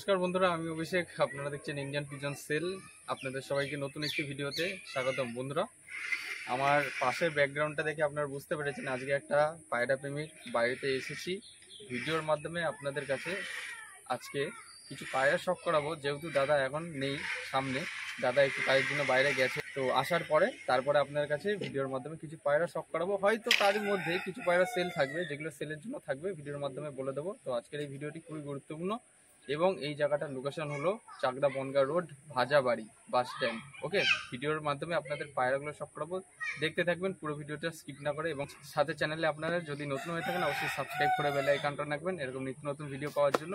নমস্কার বন্ধুরা, আমি অভিষেক। আপনারা দেখছেন ইন্ডিয়ান পিজন সেল। আপনাদের সবাইকে নতুন একটি ভিডিওতে স্বাগতম। বন্ধুরা, আমার পাশের ব্যাকগ্রাউন্ডটা দেখে আপনারা বুঝতে পেরেছেন আজকে একটা পায়রা প্রেমীর বাড়িতে এসেছি। ভিডিওর মাধ্যমে আপনাদের কাছে আজকে কিছু পায়রা শখ করাবো। যেহেতু দাদা এখন নেই সামনে, দাদা একটু কাজের জন্য বাইরে গেছে, তো আসার পরে তারপরে আপনার কাছে ভিডিওর মাধ্যমে কিছু পায়রা শখ করাবো। হয়তো তারই মধ্যে কিছু পায়রা সেল থাকবে, যেগুলো সেলের জন্য থাকবে ভিডিওর মাধ্যমে বলে দেবো। তো আজকের এই ভিডিওটি খুবই গুরুত্বপূর্ণ এবং এই জায়গাটার লোকেশন হলো Chakdah Bongaon road, Bhajabari bus stand. Okay, ভিডিওর মাধ্যমে আপনাদের পায়রাগুলো শখ করাবো, দেখতে থাকবেন পুরো ভিডিওটা স্কিপ না করে। এবং সাথে চ্যানেলে আপনারা যদি নতুন হয়ে থাকেন অবশ্যই সাবস্ক্রাইব করে বেল আইকনটা রাখবেন এরকম নিত্য নতুন ভিডিও পাওয়ার জন্য।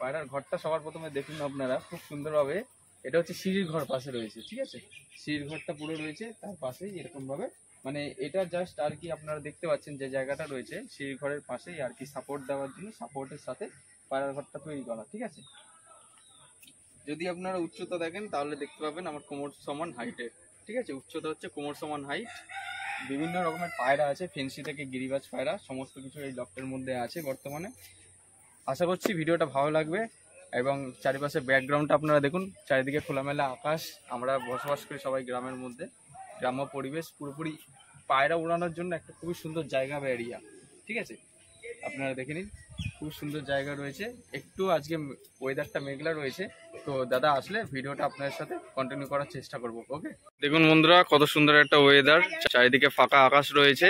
পায়রার ঘরটা সবার প্রথমে দেখুন আপনারা খুব সুন্দরভাবে। এটা হচ্ছে সিঁড়ির ঘর পাশে রয়েছে, ঠিক আছে? সিঁড়ির ঘরটা পুরো রয়েছে, তার পাশেই এরকমভাবে মানে এটা জাস্ট আর কি আপনারা দেখতে পাচ্ছেন যে জায়গাটা রয়েছে সিঁড়ির ঘরের পাশেই আর কি সাপোর্ট দেওয়ার জন্য, সাপোর্টের সাথে পায়রার ঘরটা তৈরি করা, ঠিক আছে? যদি আপনারা উচ্চতা দেখেন তাহলে দেখতে পাবেন আমার কোমর সমান হাইটের, ঠিক আছে? উচ্চতা হচ্ছে কোমর সমান হাইট। বিভিন্ন রকমের পায়রা আছে, ফেন্সি থেকে গিরিবাজ পায়রা, সমস্ত কিছু এই লফটের মধ্যে আছে বর্তমানে। আশা করছি ভিডিওটা ভালো লাগবে। এবং চারিপাশে ব্যাকগ্রাউন্ডটা আপনারা দেখুন, চারিদিকে খোলামেলা আকাশ। আমরা বসবাস করি সবাই গ্রামের মধ্যে, গ্রাম্য পরিবেশ, পুরোপুরি পায়রা উড়ানোর জন্য একটা খুবই সুন্দর জায়গা বা এরিয়া, ঠিক আছে? আপনারা দেখে নিন, খুব সুন্দর জায়গা রয়েছে। একটু আজকে ওয়েদারটা মেঘলা রয়েছে, তো দাদা আসলে ভিডিওটা আপনাদের সাথে কন্টিনিউ করার চেষ্টা করব। ওকে, দেখুন বন্ধুরা, কত সুন্দর একটা ওয়েদার, চারিদিকে ফাঁকা আকাশ রয়েছে।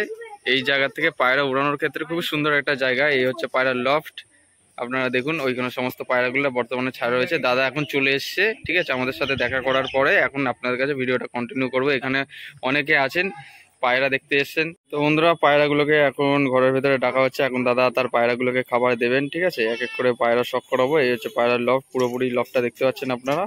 এই জায়গা থেকে পায়রা উড়ানোর ক্ষেত্রে খুবই সুন্দর একটা জায়গা। এই হচ্ছে পায়রার লফট। আপনারা দেখুন ওইখানে সমস্ত পায়রাগুলো বর্তমানে ছাড়া রয়েছে। দাদা এখন চলে এসছে, ঠিক আছে? আমাদের সাথে দেখা করার পরে এখন আপনাদের কাছে ভিডিওটা কন্টিনিউ করবো। এখানে অনেকে আছেন পায়রা দেখতে এসছেন। তো বন্ধুরা, পায়রাগুলোকে এখন ঘরের ভেতরে ডাকা হচ্ছে। এখন দাদা তার পায়রাগুলোকে খাবার দেবেন, ঠিক আছে? এক এক করে পায়রা শখ করাবো। এই হচ্ছে পায়রার লফট, পুরোপুরি লফটটা দেখতে পাচ্ছেন আপনারা,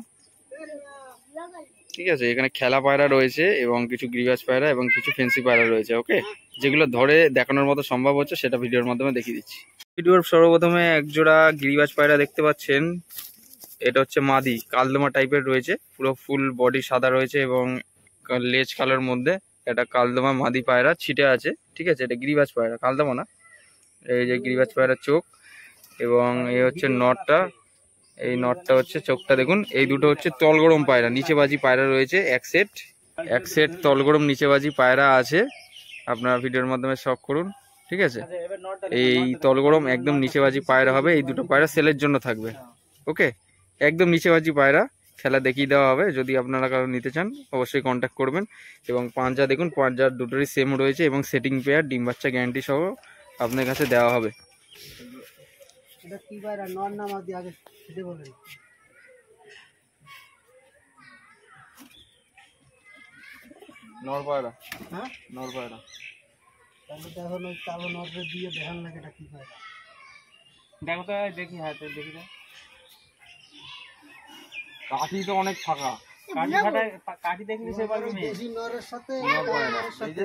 ঠিক আছে? এখানে খেলা পায়রা রয়েছে এবং কিছু গিরিবাজ পায়রা এবং কিছু ফেন্সি পায়রা রয়েছে। ওকে, যেগুলো ধরে দেখানোর মতো সম্ভব হচ্ছে সেটা ভিডিওর মাধ্যমে দেখিয়ে দিচ্ছি। ভিডিওর সর্বপ্রথমে একজোড়া গিরিবাজ পায়রা দেখতে পাচ্ছেন। এটা হচ্ছে মাদি, কালদমা টাইপের রয়েছে, পুরো ফুল বডি সাদা রয়েছে এবং লেজ কালার মধ্যে একটা কালদমা মাদি পায়রা ছিটে আছে, ঠিক আছে? এটা গিরিবাজ পায়রা, কালদমা না। এই যে গিরিবাজ পায়রার চোখ এবং এই হচ্ছে নটটা। এই নটটা হচ্ছে চোখটা দেখুন। এই দুটো হচ্ছে তলগরম পায়রা, নিচেবাজি পায়রা রয়েছে। এক সেট তলগরম নিচেবাজি পায়রা আছে। আপনারা ভিডিওর মাধ্যমে শখ করুন, ঠিক আছে? এই তলগরম একদম নিচেবাজি পায়রা হবে। এই দুটো পায়রা সেলের জন্য থাকবে। ওকে, একদম নিচেবাজি পায়রা, খেলা দেখিয়ে দেওয়া হবে। যদি আপনারা কারো নিতে চান অবশ্যই কন্ট্যাক্ট করবেন। এবং পাঞ্জা দেখুন, পাঞ্জার দুটোরই সেম রয়েছে এবং সেটিং পেয়ার, ডিম বাচ্চা গ্যারান্টি সহ আপনার কাছে দেওয়া হবে। এটা কি পায়রা, নর না মাদি আগে সেটা বলেন। নর পায়রা, হ্যাঁ নর পায়রা। তাহলে তো এখন ওই কালো নররে দিয়ে দেখান লাগে এটা কি পায়রা। দেখো তো, দেখি হাতে দেখি তো। কাঠি তো অনেক ফাঁকা, কাঠি দেখলি সে পারবে না। দেশি নরের সাথে নর পায়রা, নরের সাথে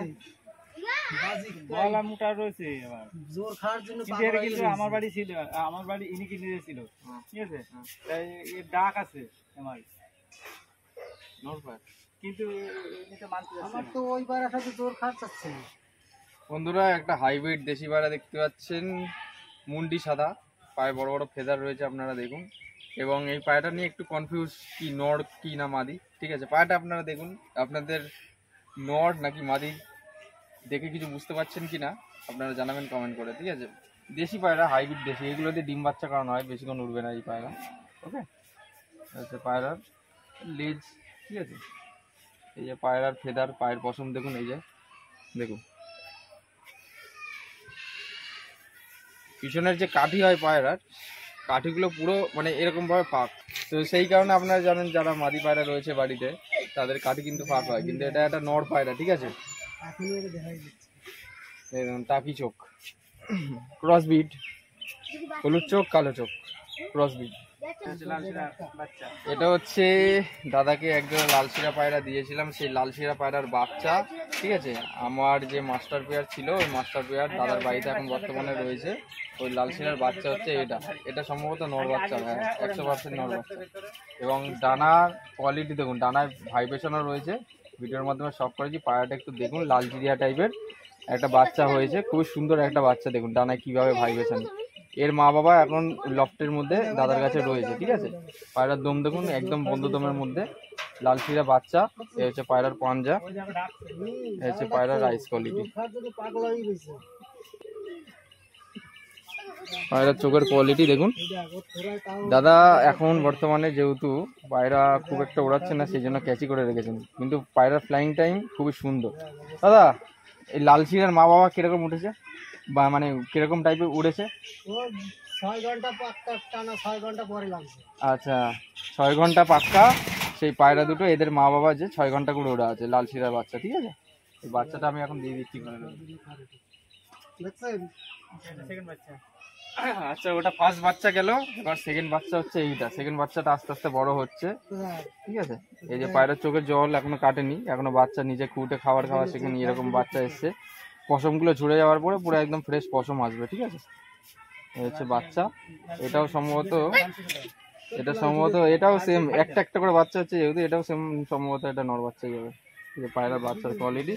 বাজি গলা মোটা রয়েছে। আবার জোর খাওয়ার জন্য চিঠিয়ারে কিন্তু আমার বাড়ি ছিল, আমার বাড়ি ইনি কিনে দিয়েছিল, ঠিক আছে? তাই এর ডাক আছে আমার, নর পায়রা। কিন্তু এমনি তো মানতে যাচ্ছে আমার না। তো ওই পায়রার সাথে জোর খাওয়ার চাচ্ছে না। বন্ধুরা, একটা হাইব্রিড দেশি পায়রা দেখতে পাচ্ছেন, মুন্ডি সাদা, পায়ে বড় বড় ফেদার রয়েছে, আপনারা দেখুন। এবং এই পায়রাটা নিয়ে একটু কনফিউজ, কি নর কি না মাদি, ঠিক আছে? পায়রাটা আপনারা দেখুন, আপনাদের নর নাকি মাদি দেখে কিছু বুঝতে পারছেন কি না আপনারা জানাবেন কমেন্ট করে, ঠিক আছে? দেশি পায়রা, হাইব্রিড দেশি, এগুলোতে ডিম বাচ্চা করানো হয়, বেশিক্ষণ উঠবে না এই পায়রা। ওকে, আচ্ছা, পায়রার লেজ, ঠিক আছে? এই যে পায়রার ফেদার, পায়ের পশম দেখুন, এই যে দেখুন পিছনের যে কাঠি হয় পায়রার, কাঠিগুলো পুরো মানে এরকম ভাবে ফাঁক। তো সেই কারণে আপনারা জানেন যারা মাদি পায়রা রয়েছে বাড়িতে তাদের কাঠি কিন্তু ফাঁক হয়, কিন্তু এটা একটা নর পায়রা, ঠিক আছে? এখনই এটা দেখাই দিচ্ছে। দেখুন টাকি চোখ, ক্রসবিট, হলুদ চোখ কালো চোখ, ক্রসবিট। বাচ্চা এটা হচ্ছে দাদাকে একজন লালশিরা পায়রা দিয়েছিলাম, সেই লালশিরা পায়রার বাচ্চা, ঠিক আছে? আমার যে মাস্টার পেয়ার ছিল ওই মাস্টার পেয়ার দাদার বাড়িতে এখন বর্তমানে রয়েছে। ওই লালশিরার বাচ্চা হচ্ছে এটা। এটা সম্ভবত নর বাচ্চা, হ্যাঁ 100% নর বাচ্চা। এবং ডানার কোয়ালিটি দেখুন, ডানায় ভাইব্রেশনও রয়েছে। ভিডিওর মাধ্যমে সব করেছি, পায়রাটা একটু দেখুন, লাল জিরিয়া টাইপের একটা বাচ্চা হয়েছে, খুবই সুন্দর একটা বাচ্চা। দেখুন ডানায় কীভাবে ভাইব্রেশন, এর মা বাবা এখন লফটের মধ্যে দাদার কাছে রয়েছে, ঠিক আছে। পায়রার দম দেখুন একদম বন্ধ দমের মধ্যে, লাল শিরা বাচ্চা। এ হচ্ছে পায়রার পাঞ্জা, এ হচ্ছে পায়রার রাইস কোয়ালিটি। পায়রার চোখের কোয়ালিটি দেখুন। দাদা এখন বর্তমানে যেহেতু পায়রা খুব একটা ওড়াচ্ছে না, সেই জন্য ক্যাচি করে রেখেছেন, কিন্তু পায়রার ফ্লাইং টাইম খুবই সুন্দর। দাদা এই লাল শিরার মা বাবা কিরকম উঠেছে, বা মানে কিরকম টাইপের উড়েছে? 6 ঘন্টা পাক্কা টানা, 6 ঘন্টা পরে লাগছে। আচ্ছা 6 ঘন্টা পাক্কা। সেই পায়রা দুটো এদের মা বাবা যে 6 ঘন্টা করে ওড়া আছে, লাল শিরার বাচ্চা, ঠিক আছে। এই বাচ্চাটা আমি এখন দিয়ে দিচ্ছি। দেখছেন সেকেন্ড বাচ্চা। আচ্ছা ওটা ফার্স্ট বাচ্চা গেল, এবার সেকেন্ড বাচ্চা হচ্ছে এইটা। সেকেন্ড বাচ্চাটা আস্তে আস্তে বড় হচ্ছে, ঠিক আছে। এই যে পায়রার চোখের জল এখনো কাটেনি, এখনো বাচ্চা নিজে খুঁটে খাবার খাওয়া সেখানে এরকম বাচ্চা এসছে। পশমগুলো ঝরে যাওয়ার পরে পুরো একদম ফ্রেশ পশম আসবে, ঠিক আছে। এই হচ্ছে বাচ্চা। এটাও সম্ভবত এটাও সেম একটা একটা করে বাচ্চা হচ্ছে, যেহেতু এটাও সেম সম্ভবত এটা নর বাচ্চাই হবে। ঠিক আছে, পায়রার বাচ্চার কোয়ালিটি,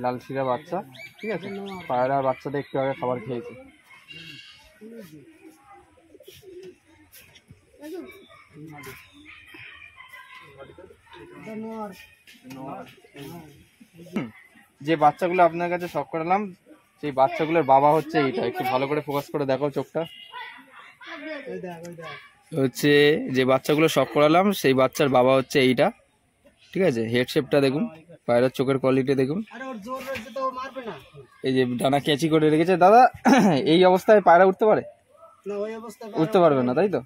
লাল শিরা বাচ্চা, ঠিক আছে। পায়রার বাচ্চাটা একটু আগে খাবার খেয়েছে। যে বাচ্চাগুলো আপনার কাছে শখ করালাম, সেই বাচ্চাগুলোর বাবা হচ্ছে এইটা। একটু ভালো করে ফোকাস করে দেখো চোখটা। হচ্ছে যে বাচ্চাগুলো শখ করালাম, সেই বাচ্চার বাবা হচ্ছে এইটা, ঠিক আছে। হেড শেপটা দেখুন, পায়রার চোখের কোয়ালিটি দেখুন। এই যে ডানা ক্যাচি করে রেখেছে দাদা। এই অবস্থায় পায়রা উঠতে পারে? উঠতে পারবে না, তাই তো?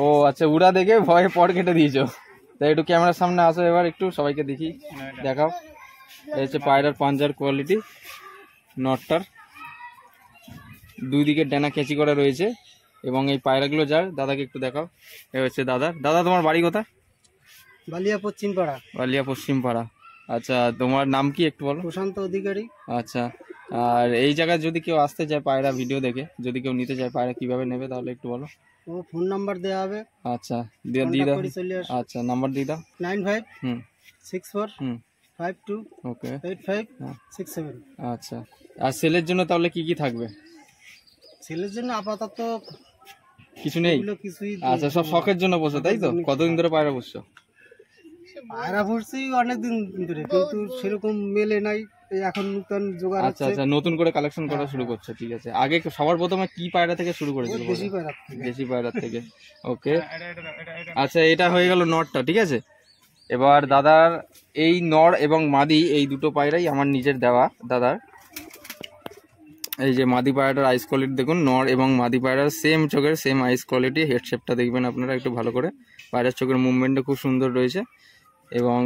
ও আচ্ছা, উড়া দেখে ভয়ে পর কেটে দিয়েছো। তাই একটু ক্যামেরার সামনে আসো এবার, একটু সবাইকে দেখি, দেখাও। এই হচ্ছে পায়রার পাঞ্জার কোয়ালিটি, নটটার দুই দিকে ডানা ক্যাচি করা রয়েছে। এবং এই পায়রাগুলো যার, দাদাকে একটু দেখাও। এই হচ্ছে দাদা। দাদা তোমার বাড়ি কোথায়? বালিয়া পশ্চিম পাড়া। বালিয়া পশ্চিম পাড়া। আচ্ছা তোমার নাম কি একটু বলো? প্রশান্ত অধিকারী। আচ্ছা, আর এই জায়গায় যদি কেউ আসতে চায় পায়রা ভিডিও দেখে, যদি কেউ নিতে চায় পায়রা কিভাবে নেবে তাহলে একটু বলো। ও ফোন নাম্বার দেওয়া হবে। আচ্ছা দিয়ে দাও। আচ্ছা নাম্বার দিয়ে দাও। 956452 ওকে 8567। আচ্ছা, আর সেলের জন্য তাহলে কি কি থাকবে? ছেলের জন্য আপাতত কিছু নেই? কিছুই। আচ্ছা সব শখের জন্য বসে, তাই তো? কতদিন ধরে পায়রা বসছো? পায়রা পড়ছি অনেকদিন ধরে, কিন্তু সেরকম মেলে নাই, এখন নতুন জোগাড় আচ্ছা আচ্ছা, নতুন করে কালেকশন করা শুরু করছে, ঠিক আছে। আগে সবার প্রথমে কি পায়রা থেকে শুরু করেছিল? দেশি পায়রা থেকে। দেশি পায়রা থেকে, ওকে। আচ্ছা এটা হয়ে গেল নরটা, ঠিক আছে। এবার দাদার এই নর এবং মাদি, এই দুটো পায়রাই আমার নিজের দেওয়া দাদার। এই যে মাদি পায়রাটার আইস কোয়ালিটি দেখুন, নর এবং মাদি পায়রার সেম চোখের সেম আইস কোয়ালিটি। হেড শেপটা দেখবেন আপনারা একটু ভালো করে, পায়রার চোখের মুভমেন্টটা খুব সুন্দর রয়েছে। এবং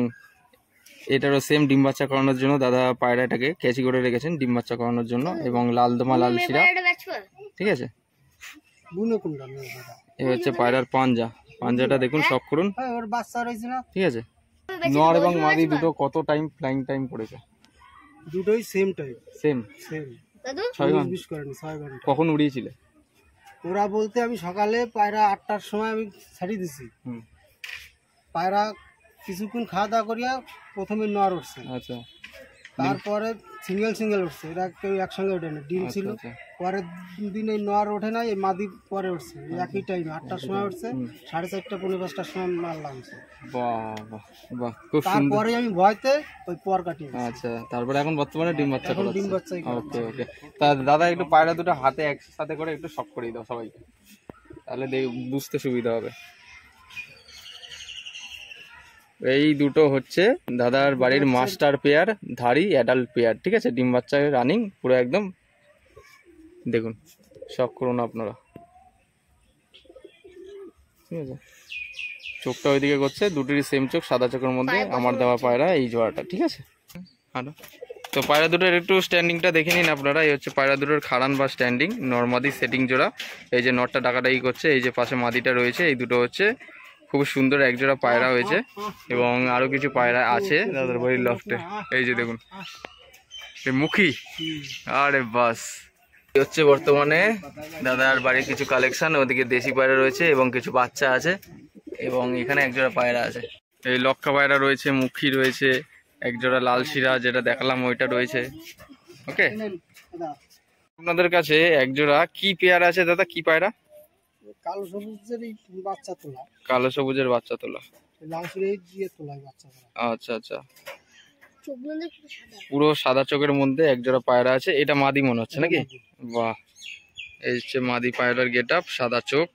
এটারও সেম ডিম বাচ্চা করানোর জন্য দাদা পায়রাটাকে ক্যাচি করে রেখেছেন, ডিম বাচ্চা করানোর জন্য। এবং লাল দমা লাল শিরা, ঠিক আছে। এই হচ্ছে পায়রার পাঞ্জা, পাঞ্জাটা দেখুন শখ করুন, ঠিক আছে। নর এবং মাদি দুটো কত টাইম ফ্লাইং টাইম পড়েছে? দুটোই সেম টাইম। সেম 6 ঘন্টা। কখন উড়িয়েছিলে? ওরা বলতে আমি সকালে পায়রা 8টার সময় আমি ছাড়িয়ে দিছি। পায়রা কিছুক্ষণ খাওয়া দাওয়া করিয়া প্রথমে নর উঠছে। আচ্ছা, তারপরে সিঙ্গেল উঠছে, এরা কেউ একসঙ্গে ওঠে না, ডিম ছিল। পরের দিন এই নর ওঠে না, এই মাদি পরে উঠছে, একই টাইমে 8টার সময় উঠছে, 4:30 পৌনে 5টার সময় মাল নামছে। বাহ বাহ বাহ, খুব সুন্দর। তারপরে আমি ভয়তে ওই পর কাটিয়ে। আচ্ছা, তারপরে এখন বর্তমানে ডিম বাচ্চা এখন ডিম করাচ্ছে। বাচ্চাই। ওকে ওকে। তা দাদা একটু পায়রা দুটো হাতে একসাথে করে একটু শক করে দাও সবাইকে, তাহলে বুঝতে সুবিধা হবে। এই দুটো হচ্ছে দাদার বাড়ির মাস্টার পেয়ার, ধাড়ি অ্যাডাল্ট পেয়ার, ঠিক আছে। ডিম বাচ্চা রানিং পুরো একদম, দেখুন শখ করুন আপনারা, ঠিক আছে। চোখটা ওইদিকে করছে, দুটোরই সেম চোখ, সাদা চোখের মধ্যে আমার দেওয়া পায়রা এই জোড়াটা, ঠিক আছে। হ্যালো, তো পায়রা দুটোর একটু স্ট্যান্ডিংটা দেখে নিন আপনারা। এই হচ্ছে পায়রা দুটোর খাড়ান বা স্ট্যান্ডিং, নর্মাদি সেটিং জোড়া। এই যে নটটা ডাকাডাকি করছে, এই যে পাশে মাদিটা রয়েছে, এই দুটো হচ্ছে খুব সুন্দর একজোড়া পায়রা হয়েছে। এবং আরো কিছু পায়রা আছে দাদার বাড়ির লফটে, এই যে দেখুন মুখী। আরে বাস, এই হচ্ছে বর্তমানে দাদার বাড়ির কিছু কালেকশন। ওদিকে দেশি পায়রা রয়েছে এবং কিছু বাচ্চা আছে, এবং এখানে একজোড়া পায়রা আছে। এই লক্ষা পায়রা রয়েছে, মুখী রয়েছে, একজোড়া লাল শিরা যেটা দেখালাম ওইটা রয়েছে, ওকে। আপনাদের কাছে একজোড়া কি পেয়ার আছে দাদা, কি পায়রা? কালো সবুজের এই বাচ্চা তোলা, কালো সবুজের বাচ্চা তোলা। লাল সুরে দিয়ে তোলায় বাচ্চা তোলা। আচ্ছা আচ্ছা, পুরো সাদা চোখের মধ্যে একজোড়া পায়রা আছে, এটা মাদি মনে হচ্ছে নাকি? বাহ, এই হচ্ছে মাদি পায়রার গেট আপ, সাদা চোখ।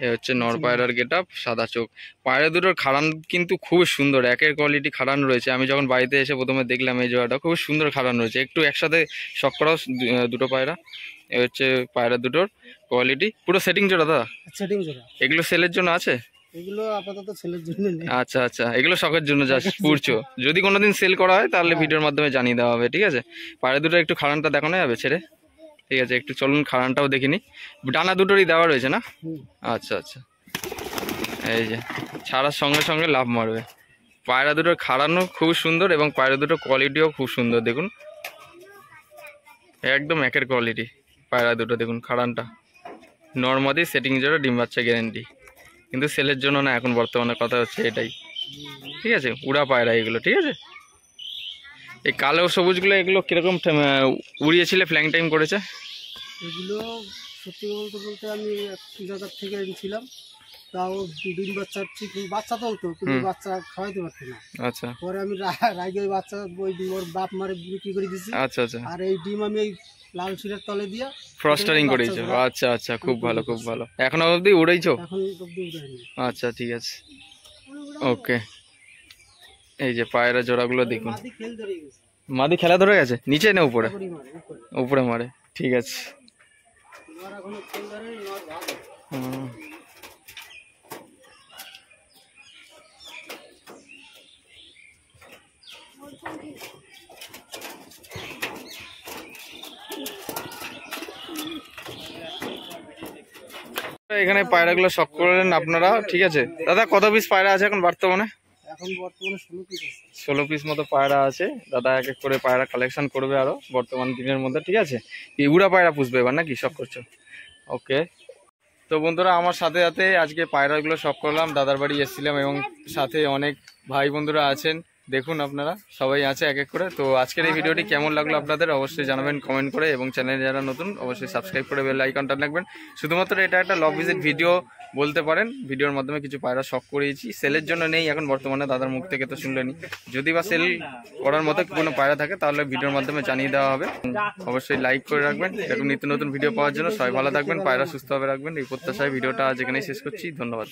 এ হচ্ছে নর পায়রার গেট আপ, সাদা চোখ। পায়রা দুটোর খাড়ান কিন্তু খুব সুন্দর, একের কোয়ালিটি খাড়ান রয়েছে। আমি যখন বাড়িতে এসে প্রথমে দেখলাম এই জোড়াটা খুব সুন্দর খাড়ান রয়েছে। একটু একসাথে শখ করাও দুটো পায়রা। এ হচ্ছে পায়রা দুটোর কোয়ালিটি, পুরো সেটিং জোড়া দাদা? সেটিং জোড়া। এগুলো সেলের জন্য আছে? এগুলো আপাতত ছেলের জন্য নেই। আচ্ছা আচ্ছা, এগুলো শখের জন্য জাস্ট পুরছো, যদি কোনোদিন সেল করা হয় তাহলে ভিডিওর মাধ্যমে জানিয়ে দেওয়া হবে, ঠিক আছে? পায়রা দুটো একটু খাড়ানটা দেখানো যাবে ছেড়ে? ঠিক আছে, একটু চলুন খাড়ানটাও দেখিনি। ডানা দুটোরই দেওয়া রয়েছে না? আচ্ছা আচ্ছা, এই যে ছাড়ার সঙ্গে সঙ্গে লাভ মারবে। পায়রা দুটোর খাড়ানো খুব সুন্দর এবং পায়রা দুটোর কোয়ালিটিও খুব সুন্দর। দেখুন একদম একের কোয়ালিটি পায়রা দুটো। দেখুন খাড়ানটা নর্মাদি সেটিং জোড়া, ডিম বাচ্চা গ্যারেন্টি। কিন্তু সেলের জন্য না এখন বর্তমানে, কথা হচ্ছে এটাই, ঠিক আছে? উড়া পায়রা এগুলো, ঠিক আছে? এই কালো সবুজগুলো এগুলো কিরকম উড়িয়েছিলে, ফ্ল্যাং টাইম করেছে? এগুলো সত্যি বলতে বলতে আমি এক জায়গার থেকে এনেছিলাম, তাও ডিম বাচ্চা ঠিক বাচ্চা তুলতো, কিন্তু বাচ্চা খাওয়াইতে পারতো না। আচ্ছা, পরে আমি রাগে ওই বাচ্চা ওই ওর বাপ মারে বিক্রি করে দিয়েছি। আচ্ছা আচ্ছা, আর এই ডিম আমি এই লাল শিরের তলে দিয়ে ফ্রস্টারিং করেছো? আচ্ছা আচ্ছা, খুব ভালো খুব ভালো। এখনো অবধি উড়েইছো? এখন অব্দি উঠাইনি। আচ্ছা ঠিক আছে, ওকে। এই যে পায়রা জোড়াগুলো দেখুন, মাদি খেল ধরে গেছে। মাদি খেলা ধরে গেছে, নিচে না উপরে? উপরেই মারে, উপরে। উপরে মারে, ঠিক আছে। নর এখনো খেল ধরে, নর ভালো। হুম। এখানে পায়রাগুলো শখ করলেন আপনারা, ঠিক আছে দাদা? কত পিস পায়রা আছে এখন বর্তমানে? এখন বর্তমানে 16 পিস আছে। 16 পিস মতো পায়রা আছে। দাদা এক এক করে পায়রা কালেকশন করবে আরো বর্তমান দিনের মধ্যে, ঠিক আছে? এই উড়া পায়রা পুষবে এবার নাকি, শখ করছো? ওকে। তো বন্ধুরা, আমার সাথে সাথে আজকে পায়রাগুলো শখ করলাম, দাদার বাড়ি এসেছিলাম এবং সাথে অনেক ভাই বন্ধুরা আছেন, দেখুন আপনারা সবাই আছে এক এক করে। তো আজকের এই ভিডিওটি কেমন লাগলো আপনাদের অবশ্যই জানাবেন কমেন্ট করে, এবং চ্যানেলে যারা নতুন অবশ্যই সাবস্ক্রাইব করে বেল আইকনটা রাখবেন। শুধুমাত্র এটা একটা লভ ভিজিট ভিডিও বলতে পারেন, ভিডিওর মাধ্যমে কিছু পায়রা শখ করিয়েছি, সেলের জন্য নেই এখন বর্তমানে। দাদার মুখ থেকে তো শুনলেনি, যদি বা সেল করার মতো কোনো পায়রা থাকে তাহলে ভিডিওর মাধ্যমে জানিয়ে দেওয়া হবে। অবশ্যই লাইক করে রাখবেন এরকম নিত্য নতুন ভিডিও পাওয়ার জন্য। সবাই ভালো থাকবেন, পায়রা সুস্থভাবে রাখবেন, এই প্রত্যাশায় ভিডিওটা আজ এখানেই শেষ করছি। ধন্যবাদ।